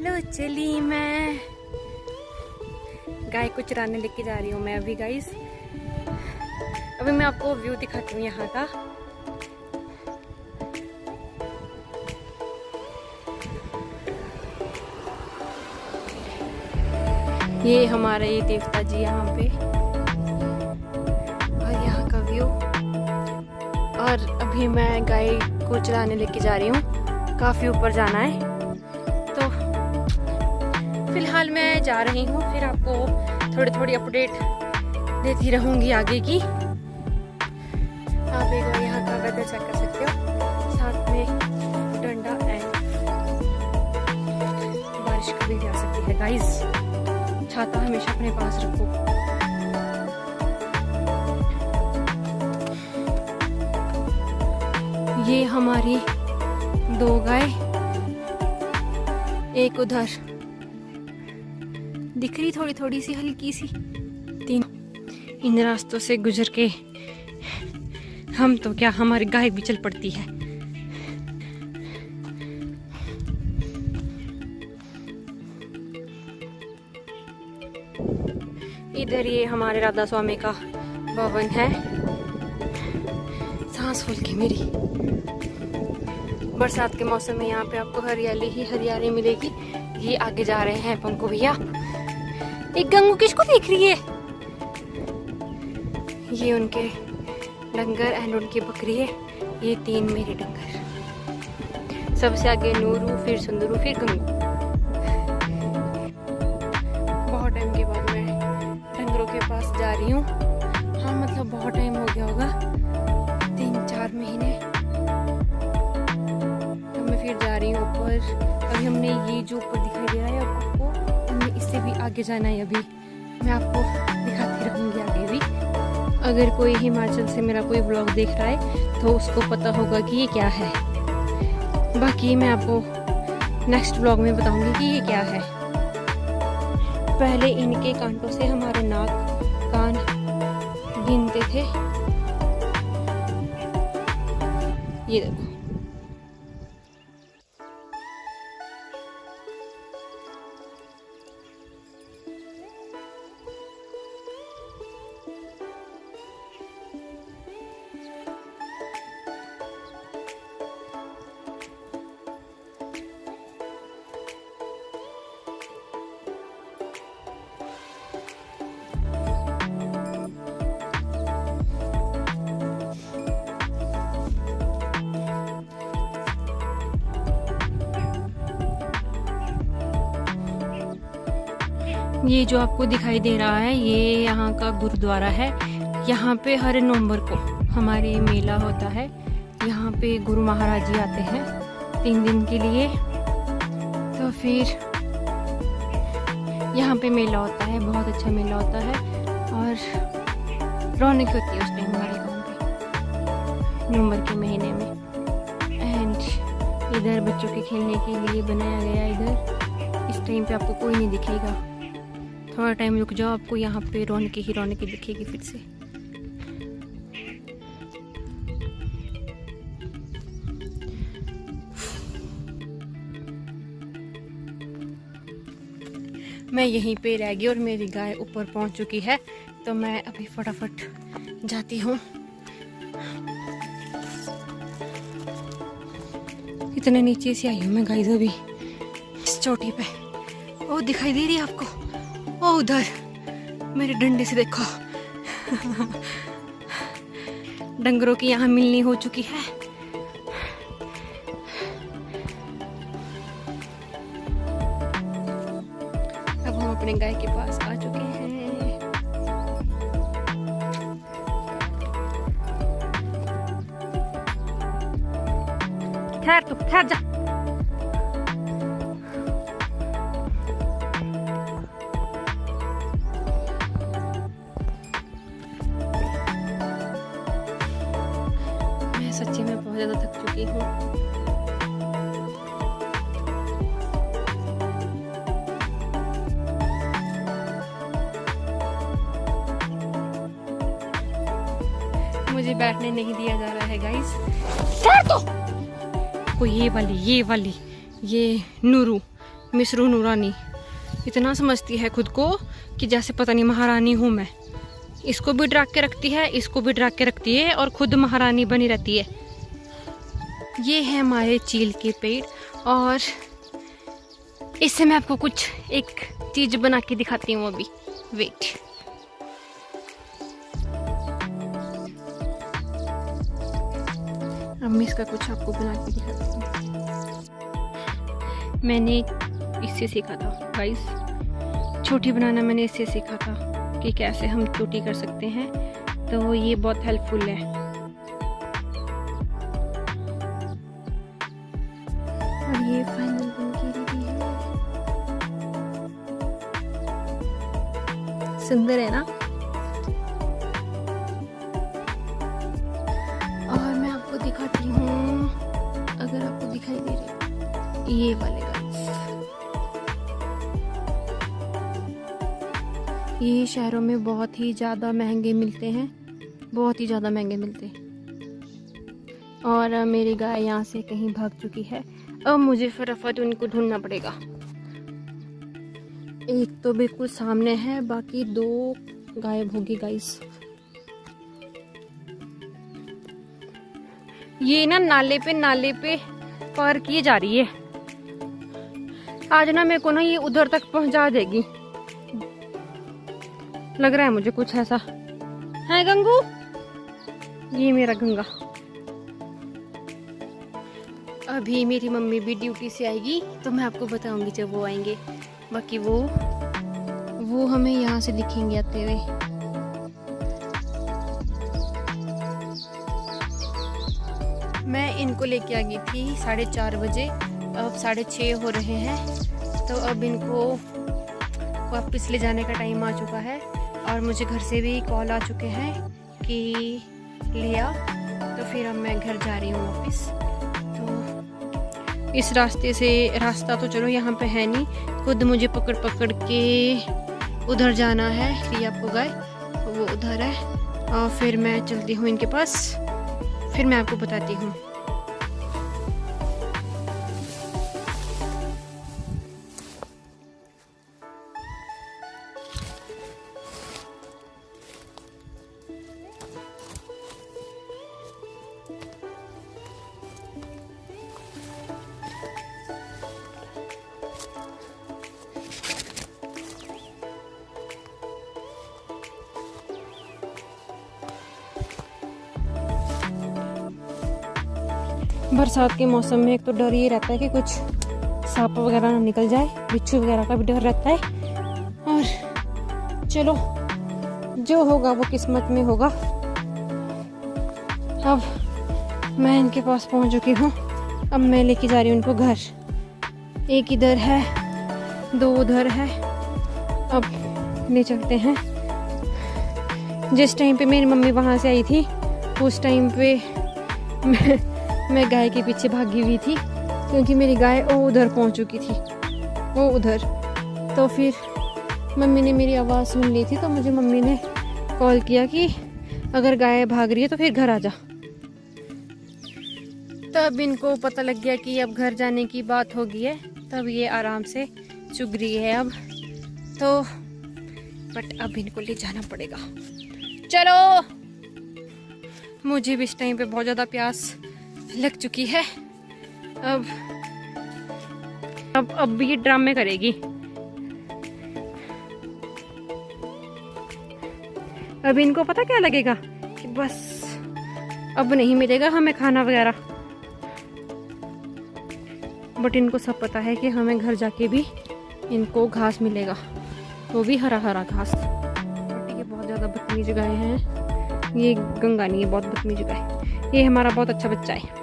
लो चली मैं गाय को चराने लेके जा रही हूँ मैं अभी गाइस। अभी मैं आपको व्यू दिखाती हूँ यहाँ का। ये हमारा ये देवता जी यहाँ पे और यहाँ का व्यू। और अभी मैं गाय को चराने लेके जा रही हूँ, काफी ऊपर जाना है तो फिलहाल मैं जा रही हूँ। फिर आपको थोड़ी थोड़ी अपडेट देती रहूंगी आगे की। आप एक बार यहाँ का वेदर चेक कर सकते हो, साथ में डंडा एंड बारिश कभी भी आ सकती है गाइस। छाता हमेशा अपने पास रखो। ये हमारी 2 गाय, एक उधर दिख रही थोड़ी थोड़ी सी हल्की सी, 3 इन रास्तों से गुजर के हम तो क्या हमारी गाय भी चल पड़ती है। इधर ये हमारे राधा स्वामी का भवन है। सांस फूल की मेरी। बरसात के मौसम में यहाँ पे आपको हरियाली ही हरियाली मिलेगी। ये आगे जा रहे हैं पंकु भैया। एक गंगू किसको देख रही है? ये उनके डंगर एंड उनकी बकरी है। ये 3 मेरे डंगर। सबसे आगे नूरू, फिर सुंदरू, फिर गंगू। बहुत टाइम के बाद मैं डंगरों के पास जा रही हूँ। हाँ मतलब बहुत टाइम हो गया होगा, 3-4 महीने। अब मैं फिर जा रही हूँ ऊपर। अभी हमने ये जो ऊपर दिखाई दे रहा है आपको, हमने इससे भी आगे जाना है। अभी मैं आपको दिखाती रहूँगी आगे भी। अगर कोई हिमाचल से मेरा कोई ब्लॉग देख रहा है तो उसको पता होगा कि ये क्या है। बाकी मैं आपको नेक्स्ट ब्लॉग में बताऊंगी कि ये क्या है। पहले इनके कांटों से हमारे नाक कान गिनते थे। ये देखो, ये जो आपको दिखाई दे रहा है ये यहाँ का गुरुद्वारा है। यहाँ पे हर नवंबर को हमारे मेला होता है। यहाँ पे गुरु महाराज जी आते हैं 3 दिन के लिए। तो फिर यहाँ पे मेला होता है, बहुत अच्छा मेला होता है और रौनक होती है उस टाइम हमारे गाँव पे नवंबर के महीने में। एंड इधर बच्चों के खेलने के लिए बनाया गया। इधर इस टाइम पे आपको कोई नहीं दिखेगा, थोड़ा टाइम रुक जाओ, आपको यहाँ पे रौनक ही रौनक दिखेगी फिर से। मैं यहीं पे रह गई और मेरी गाय ऊपर पहुंच चुकी है। तो मैं अभी फटाफट जाती हूँ। इतने नीचे से आई हूँ मैं गाइस अभी इस चोटी पे। वो दिखाई दे रही है आपको? ओ उधर मेरे डंडे से देखो। डंगरों की यहाँ मिलनी हो चुकी है। अब हम अपने गाय के पास आ चुके हैं। ठहर जा। सच्ची में बहुत ज़्यादा थक चुकी हूँ। मुझे बैठने नहीं दिया जा रहा है गाइस। तो ये वाली ये नूरू मिसरू नूरानी इतना समझती है खुद को कि जैसे पता नहीं महारानी हूँ मैं। इसको भी डरा के रखती है, इसको भी डरा के रखती है और खुद महारानी बनी रहती है। ये है हमारे चील के पेड़ और इससे मैं आपको कुछ एक चीज बना के दिखाती हूँ अभी। वेट, अब मैं इसका कुछ आपको बना के दिखाती हूँ। मैंने इससे सीखा था गाइस, चोटी बनाना मैंने इससे सीखा था कि कैसे हम चोटी कर सकते हैं, तो ये बहुत हेल्पफुल है। और ये फाइनल बन के रेडी है। सुंदर है ना। और मैं आपको दिखाती हूँ, अगर आपको दिखाई दे रही, ये वाले गाइस, ये शहरों में बहुत ही ज़्यादा महंगे मिलते हैं, बहुत ही ज़्यादा महंगे मिलते हैं। और मेरी गाय यहाँ से कहीं भाग चुकी है, अब मुझे फटाफट उनको ढूंढना पड़ेगा। एक तो बिल्कुल सामने है, बाकी 2 गायब होगी गाइस। ये ना नाले पे पार किए जा रही है। आज ना मेरे को ना ये उधर तक पहुंचा देगी, लग रहा है मुझे कुछ ऐसा है। गंगू, ये मेरा गंगा। अभी मेरी मम्मी भी ड्यूटी से आएगी तो मैं आपको बताऊंगी जब वो आएंगे। बाकी वो हमें यहाँ से दिखेंगे आते हुए। मैं इनको लेके आ गई थी 4:30 बजे, अब 6:30 हो रहे हैं, तो अब इनको वापस ले जाने का टाइम आ चुका है। और मुझे घर से भी कॉल आ चुके हैं कि ले आ, तो फिर अब मैं घर जा रही हूँ वापस। तो इस रास्ता तो चलो यहाँ पे है नहीं, खुद मुझे पकड़ के उधर जाना है। रिया को गाय वो उधर है, और फिर मैं चलती हूँ इनके पास, फिर मैं आपको बताती हूँ। बरसात के मौसम में एक तो डर ये रहता है कि कुछ सांप वगैरह ना निकल जाए, बिच्छू वगैरह का भी डर रहता है। और चलो जो होगा वो किस्मत में होगा। अब मैं इनके पास पहुंच चुकी हूँ, अब मैं लेके जा रही हूँ उनको घर। एक इधर है, 2 उधर है, अब ले चलते हैं। जिस टाइम पे मेरी मम्मी वहाँ से आई थी उस टाइम पे मैं गाय के पीछे भागी हुई थी, क्योंकि मेरी गाय वो उधर पहुंच चुकी थी, वो उधर। तो फिर मम्मी ने मेरी आवाज़ सुन ली थी, तो मुझे मम्मी ने कॉल किया कि अगर गाय भाग रही है तो फिर घर आ जा। तब इनको पता लग गया कि अब घर जाने की बात हो गई है, तब ये आराम से चुग रही है अब तो। बट अब इनको ले जाना पड़ेगा। चलो, मुझे भी इस टाइम पे बहुत ज़्यादा प्यास लग चुकी है। अब ये ड्रामे करेगी। अब इनको पता क्या लगेगा कि बस अब नहीं मिलेगा हमें खाना वगैरह, बट इनको सब पता है कि हमें घर जाके भी इनको घास मिलेगा, वो भी हरा हरा घास। ये बहुत ज़्यादा बदतमीज गाय हैं। ये गंगा नहीं है, बहुत बदतमीज गाय। ये हमारा बहुत अच्छा बच्चा है।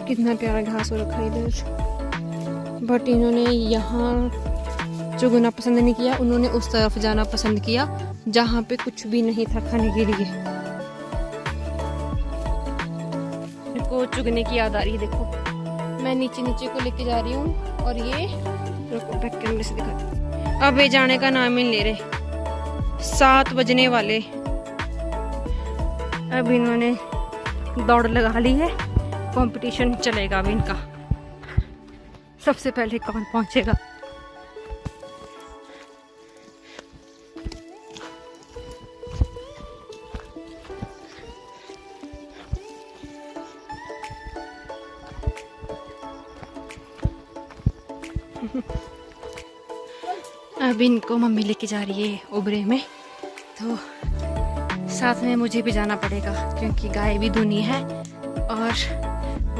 कितना प्यारा घास हो रखा है इधर, बट इन्होंने यहाँ चुगना पसंद नहीं किया, उन्होंने उस तरफ जाना पसंद किया जहाँ पे कुछ भी नहीं था खाने के लिए। इनको चुगने की याद आ रही है। देखो मैं नीचे नीचे को लेके जा रही हूँ, और ये बैक कैमरे से दिखाती। अब ये जाने का नाम ही नहीं ले रहे। 7 बजने वाले, अब इन्होंने दौड़ लगा ली है कंपटीशन चलेगा अब इनका, सबसे पहले कौन पहुंचेगा। अब इनको मम्मी लेके जा रही है ओबरे में, तो साथ में मुझे भी जाना पड़ेगा क्योंकि गाय भी धुनी है और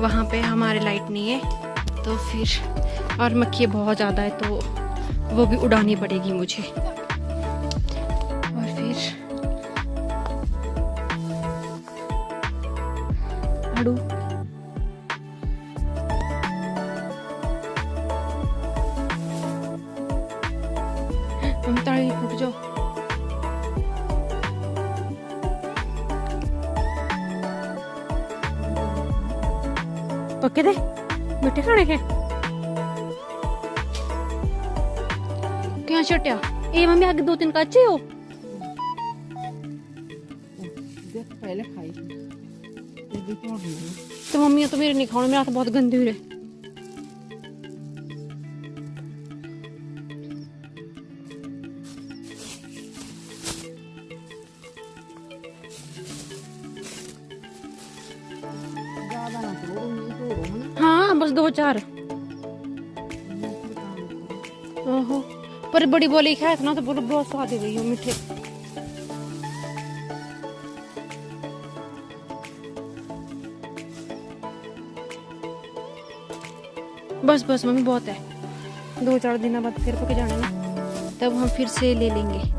वहाँ पे हमारे लाइट नहीं है, तो फिर और मक्खी बहुत ज़्यादा है तो वो भी उड़ानी पड़ेगी मुझे। और फिर आड़ू हम ताड़ी फूट जाओ। पक्के दे मिठे खाने के क्या छटिया ए मम्मी आगे 2-3 काचे हो पहले खाई तो मम्मी तो मेरे नहीं खाने, मेरा हाथ बहुत गंदे हुए। हाँ बस 2-4 ओहो, पर बड़ी बोली खाए ना तो बोलो बहुत स्वाद है गई हो मीठे। बस बस मम्मी बहुत है, 2-4 दिन बाद फिर पक जाने ना, तब हम फिर से ले लेंगे।